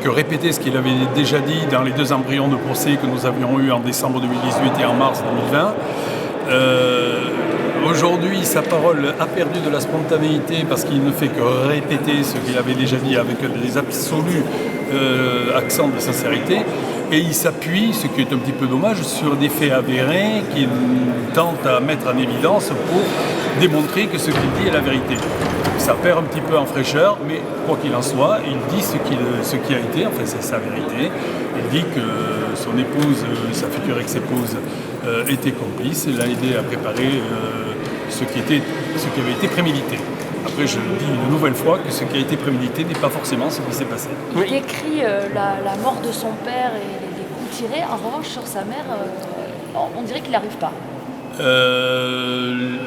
que répéter ce qu'il avait déjà dit dans les 2 embryons de procès que nous avions eus en décembre 2018 et en mars 2020. Aujourd'hui, sa parole a perdu de la spontanéité parce qu'il ne fait que répéter ce qu'il avait déjà dit avec des absolus accents de sincérité. Et il s'appuie, ce qui est un petit peu dommage, sur des faits avérés qu'il tente à mettre en évidence pour démontrer que ce qu'il dit est la vérité. Ça perd un petit peu en fraîcheur, mais quoi qu'il en soit, il dit ce qui a été, enfin c'est sa vérité. Il dit que son épouse, sa future ex-épouse, était complice, l'a aidé à préparer ce qui avait été prémédité. Après, je dis une nouvelle fois que ce qui a été prémédité n'est pas forcément ce qui s'est passé. Il décrit la mort de son père et les coups tirés. En revanche, sur sa mère, on dirait qu'il n'arrive pas.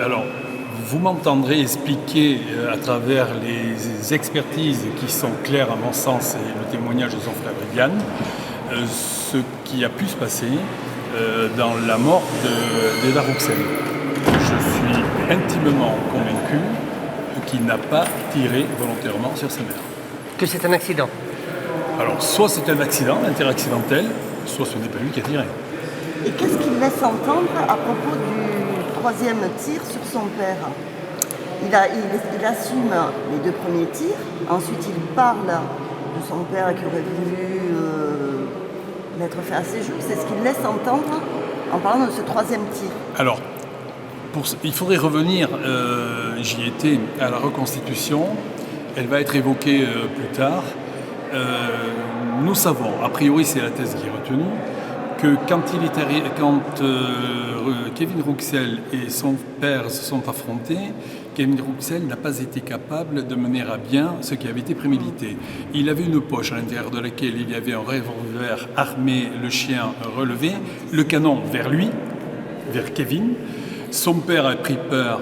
Alors, vous m'entendrez expliquer à travers les expertises qui sont claires à mon sens et le témoignage de son frère Yann, ce qui a pu se passer dans la mort d'Eva Rouxel. Je suis intimement convaincu qu'il n'a pas tiré volontairement sur sa mère. Que c'est un accident? Alors, soit c'est un accident, interaccidentel, soit ce n'est pas lui qui a tiré. Et qu'est-ce qu'il laisse entendre à propos du 3e tir sur son père? Il assume les 2 premiers tirs, ensuite il parle de son père qui aurait voulu l'être fait assez jour. C'est ce qu'il laisse entendre en parlant de ce 3e tir. Alors, il faudrait revenir, j'y étais, à la reconstitution. Elle va être évoquée plus tard. Nous savons, a priori c'est la thèse qui est retenue, que quand Kevin Rouxel et son père se sont affrontés, Kevin Rouxel n'a pas été capable de mener à bien ce qui avait été prémédité. Il avait une poche à l'intérieur de laquelle il y avait un revolver armé, le chien relevé, le canon vers lui, vers Kevin. Son père a pris peur,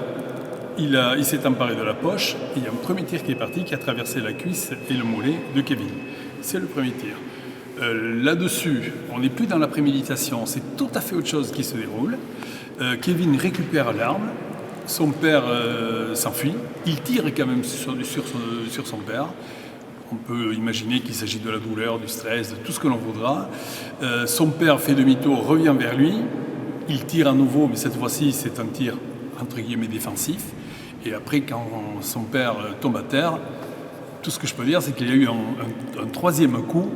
il s'est emparé de la poche, et il y a un premier tir qui est parti, qui a traversé la cuisse et le mollet de Kevin. C'est le premier tir. Là-dessus, on n'est plus dans la préméditation, c'est tout à fait autre chose qui se déroule. Kevin récupère l'arme, son père s'enfuit, il tire quand même sur son père. On peut imaginer qu'il s'agit de la douleur, du stress, de tout ce que l'on voudra. Son père fait demi-tour, revient vers lui, il tire à nouveau, mais cette fois-ci c'est un tir entre guillemets défensif. Et après, quand son père tombe à terre, tout ce que je peux dire, c'est qu'il y a eu un 3e coup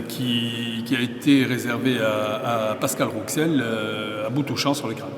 qui a été réservé à Pascal Rouxel à bout touchant sur l'écran.